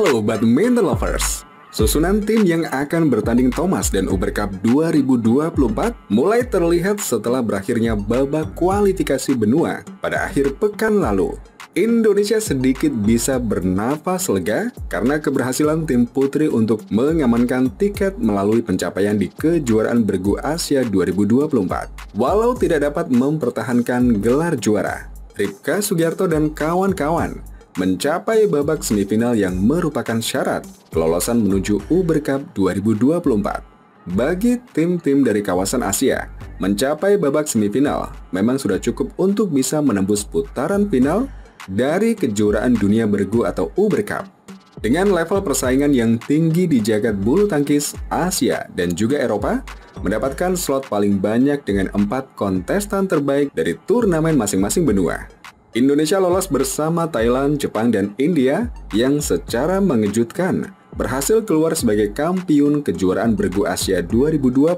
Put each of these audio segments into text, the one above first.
Halo badminton lovers, susunan tim yang akan bertanding Thomas dan Uber Cup 2024 mulai terlihat setelah berakhirnya babak kualifikasi benua pada akhir pekan lalu. Indonesia sedikit bisa bernafas lega karena keberhasilan tim putri untuk mengamankan tiket melalui pencapaian di kejuaraan bergu Asia 2024. Walau tidak dapat mempertahankan gelar juara, Ripka Sugiarto dan kawan-kawan mencapai babak semifinal yang merupakan syarat kelolosan menuju Uber Cup 2024. Bagi tim-tim dari kawasan Asia, mencapai babak semifinal memang sudah cukup untuk bisa menembus putaran final dari kejuaraan dunia bergu atau Uber Cup. Dengan level persaingan yang tinggi di jagat bulu tangkis Asia dan juga Eropa, mendapatkan slot paling banyak dengan 4 kontestan terbaik dari turnamen masing-masing benua. Indonesia lolos bersama Thailand, Jepang, dan India yang secara mengejutkan berhasil keluar sebagai kampiun kejuaraan bergu Asia 2024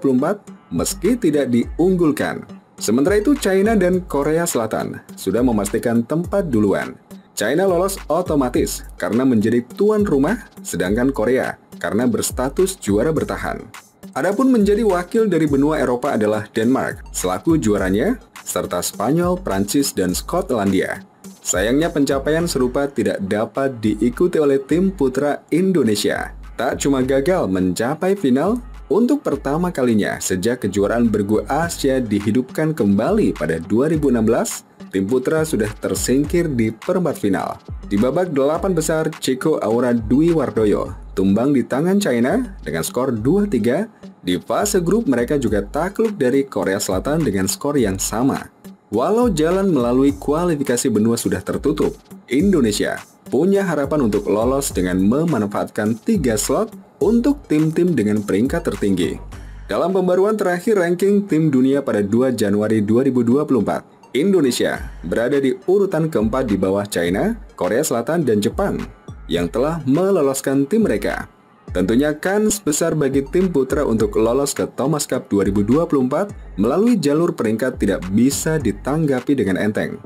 meski tidak diunggulkan. Sementara itu, China dan Korea Selatan sudah memastikan tempat duluan. China lolos otomatis karena menjadi tuan rumah, sedangkan Korea karena berstatus juara bertahan. Adapun menjadi wakil dari benua Eropa adalah Denmark selaku juaranya, serta Spanyol, Prancis, dan Skotlandia. Sayangnya pencapaian serupa tidak dapat diikuti oleh tim putra Indonesia. Tak cuma gagal mencapai final, untuk pertama kalinya sejak kejuaraan bergu Asia dihidupkan kembali pada 2016, tim putra sudah tersingkir di perempat final. Di babak 8 besar, Chico Aura Dwi Wardoyo tumbang di tangan China dengan skor 2-3. Di fase grup mereka juga takluk dari Korea Selatan dengan skor yang sama. Walau jalan melalui kualifikasi benua sudah tertutup, Indonesia punya harapan untuk lolos dengan memanfaatkan 3 slot untuk tim-tim dengan peringkat tertinggi. Dalam pembaruan terakhir ranking tim dunia pada 2 Januari 2024, Indonesia berada di urutan keempat di bawah China, Korea Selatan, dan Jepang yang telah meloloskan tim mereka. Tentunya kans besar bagi tim putra untuk lolos ke Thomas Cup 2024 melalui jalur peringkat tidak bisa ditanggapi dengan enteng.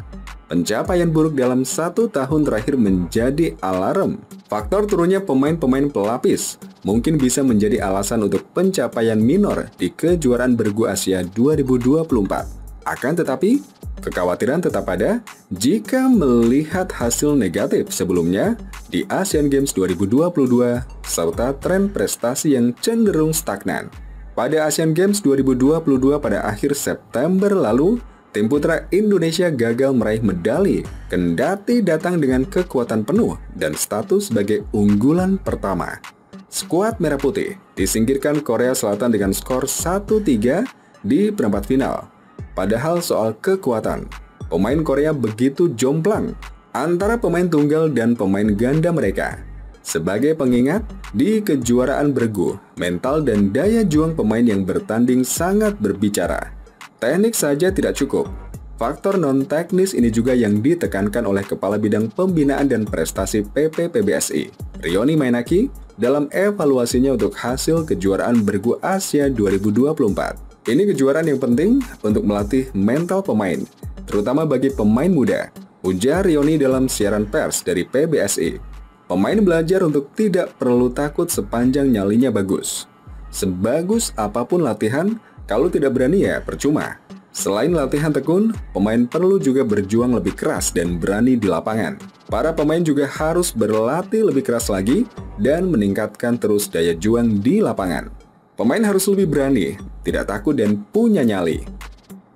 Pencapaian buruk dalam 1 tahun terakhir menjadi alarm. Faktor turunnya pemain-pemain pelapis mungkin bisa menjadi alasan untuk pencapaian minor di kejuaraan bergu Asia 2024. Akan tetapi, kekhawatiran tetap ada jika melihat hasil negatif sebelumnya di Asian Games 2022 serta tren prestasi yang cenderung stagnan. Pada Asian Games 2022 pada akhir September lalu, tim putra Indonesia gagal meraih medali kendati datang dengan kekuatan penuh dan status sebagai unggulan pertama. Skuad Merah Putih disingkirkan Korea Selatan dengan skor 1-3 di perempat final. Padahal soal kekuatan, pemain Korea begitu jomplang antara pemain tunggal dan pemain ganda mereka. Sebagai pengingat, di kejuaraan bergu, mental dan daya juang pemain yang bertanding sangat berbicara. Teknik saja tidak cukup. Faktor non-teknis ini juga yang ditekankan oleh Kepala Bidang Pembinaan dan Prestasi PPPBSI, Rioni Mainaki, dalam evaluasinya untuk hasil kejuaraan bergu Asia 2024. Ini kejuaraan yang penting untuk melatih mental pemain, terutama bagi pemain muda, ujar Rioni dalam siaran pers dari PBSI. Pemain belajar untuk tidak perlu takut sepanjang nyalinya bagus. Sebagus apapun latihan, kalau tidak berani ya percuma. Selain latihan tekun, pemain perlu juga berjuang lebih keras dan berani di lapangan. Para pemain juga harus berlatih lebih keras lagi dan meningkatkan terus daya juang di lapangan. Pemain harus lebih berani, tidak takut dan punya nyali.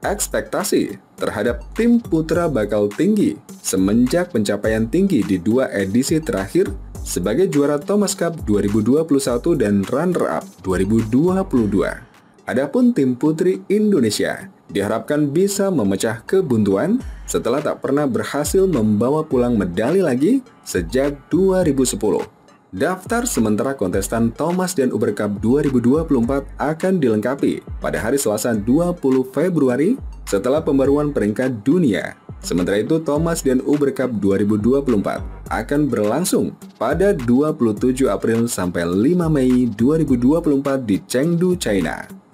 Ekspektasi terhadap tim putra bakal tinggi semenjak pencapaian tinggi di 2 edisi terakhir sebagai juara Thomas Cup 2021 dan runner-up 2022. Adapun tim putri Indonesia diharapkan bisa memecah kebuntuan setelah tak pernah berhasil membawa pulang medali lagi sejak 2010. Daftar sementara kontestan Thomas dan Uber Cup 2024 akan dilengkapi pada hari Selasa 20 Februari setelah pembaruan peringkat dunia. Sementara itu, Thomas dan Uber Cup 2024 akan berlangsung pada 27 April sampai 5 Mei 2024 di Chengdu, China.